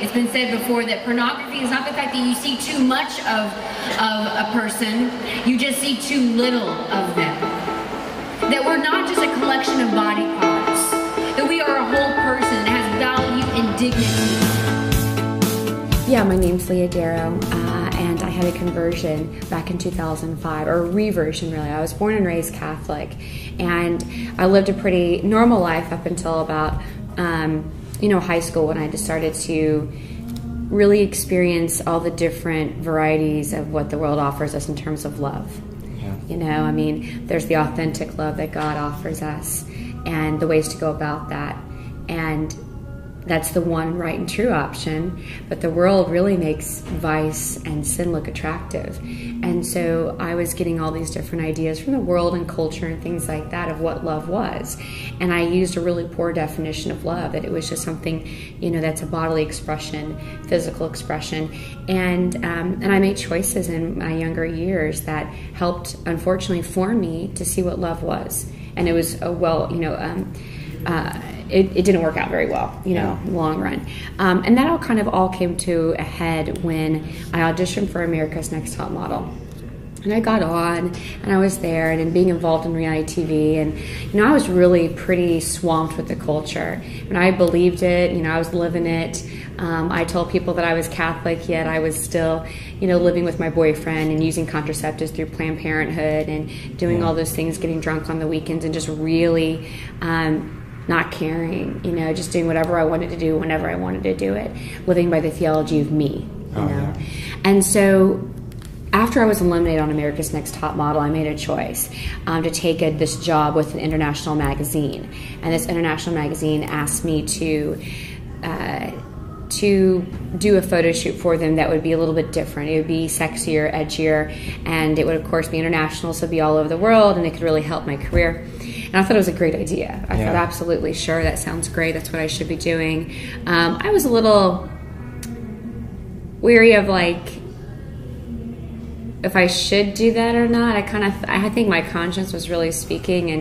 it's been said before that pornography is not the fact that you see too much of a person, you just see too little of them. That we're not just a collection of body parts, that we are a whole person that has value and dignity. Yeah, my name's Leah Darrow, and I had a conversion back in 2005, or a reversion really. I was born and raised Catholic, and I lived a pretty normal life up until about high school, when I just started to really experience all the different varieties of what the world offers us in terms of love. I mean, there's the authentic love that God offers us and the ways to go about that. And that's the one right and true option. But the world really makes vice and sin look attractive. And so I was getting all these different ideas from the world and culture and things like that of what love was. And I used a really poor definition of love, that it was just something, that's a bodily expression, physical expression. And I made choices in my younger years that helped, unfortunately, form me to see what love was. And it was, it didn't work out very well, in the long run. And that all came to a head when I auditioned for America's Next Top Model. And I got on, and I was there, and being involved in reality TV, and I was really pretty swamped with the culture, and I believed it. I was living it. I told people that I was Catholic, yet I was still, living with my boyfriend and using contraceptives through Planned Parenthood and doing all those things, getting drunk on the weekends, and just really not caring, just doing whatever I wanted to do whenever I wanted to do it, living by the theology of me, And so after I was eliminated on America's Next Top Model, I made a choice to take this job with an international magazine. And this international magazine asked me to do a photo shoot for them that would be a little bit different. It would be sexier, edgier, and it would, of course, be international, so it'd be all over the world, and it could really help my career. And I thought it was a great idea. I thought, absolutely, sure, that sounds great. That's what I should be doing. I was a little weary of, if I should do that or not. I think my conscience was really speaking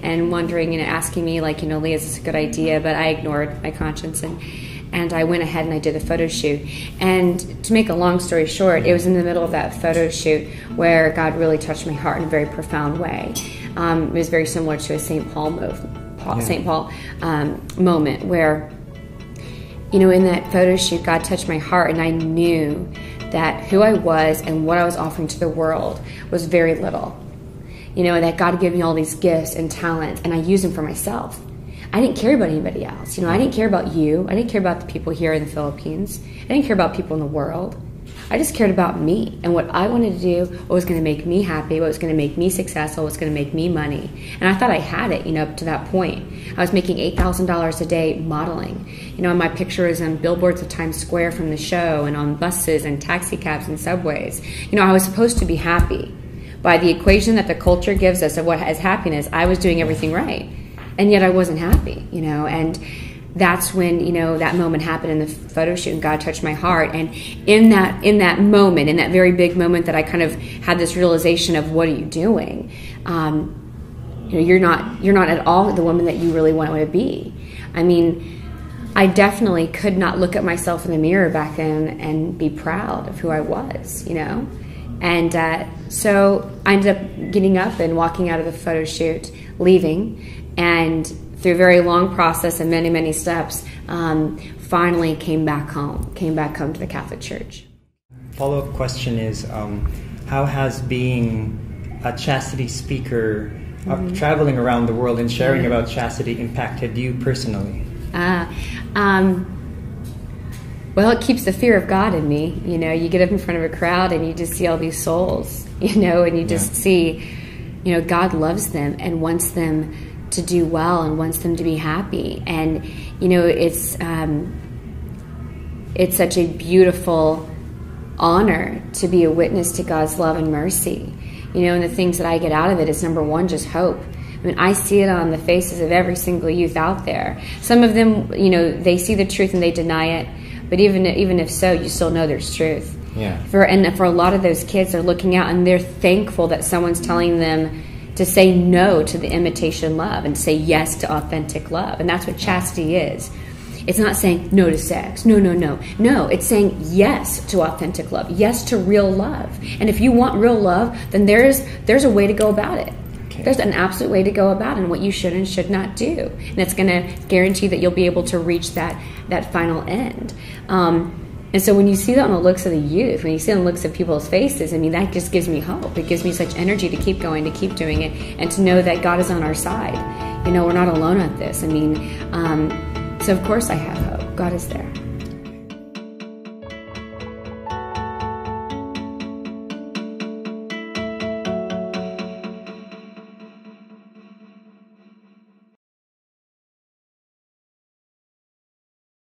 and wondering, asking me, Leah, is this a good idea? But I ignored my conscience, and I went ahead and I did the photo shoot. And to make a long story short, it was in the middle of that photo shoot where God really touched my heart in a very profound way. It was very similar to a St. Paul moment where, in that photo shoot, God touched my heart, and I knew that who I was and what I was offering to the world was very little. And that God gave me all these gifts and talents, and I used them for myself. I didn't care about anybody else. I didn't care about you. I didn't care about the people here in the Philippines. I didn't care about people in the world. I just cared about me and what I wanted to do, what was going to make me happy, what was going to make me successful, what was going to make me money. And I thought I had it, up to that point. I was making $8,000 a day modeling. My picture was on billboards of Times Square from the show, and on buses and taxi cabs and subways. I was supposed to be happy. By the equation that the culture gives us of what is happiness, I was doing everything right. And yet I wasn't happy, and that's when, that moment happened in the photo shoot, and God touched my heart. And in that moment, in that very big moment that I kind of had this realization of, what are you doing? You're not at all the woman that you really want to be. I mean, I definitely could not look at myself in the mirror back then and be proud of who I was, And so I ended up getting up and walking out of the photo shoot, leaving, and through a very long process and many, many steps, finally came back home to the Catholic Church. Follow-up question is, how has being a chastity speaker, traveling around the world and sharing about chastity, impacted you personally? Well, it keeps the fear of God in me. You get up in front of a crowd and you just see all these souls, and you just see, God loves them and wants them to do well and wants them to be happy. And, it's such a beautiful honor to be a witness to God's love and mercy. And the things that I get out of it is, number one, just hope. I mean, I see it on the faces of every single youth out there. Some of them, they see the truth and they deny it. But even if so, you still know there's truth. For a lot of those kids, they're looking out and they're thankful that someone's telling them to say no to the imitation love and say yes to authentic love. And that's what chastity is. It's not saying no to sex. No, no, no. No, it's saying yes to authentic love, yes to real love. And if you want real love, then there's a way to go about it. Okay. There's an absolute way to go about it and what you should and should not do. And it's going to guarantee that you'll be able to reach that final end. And so when you see that on the looks of the youth, when you see it on the looks of people's faces, I mean, that just gives me hope. It gives me such energy to keep going, to keep doing it, and to know that God is on our side. You know, we're not alone at this. I mean, so of course I have hope. God is there.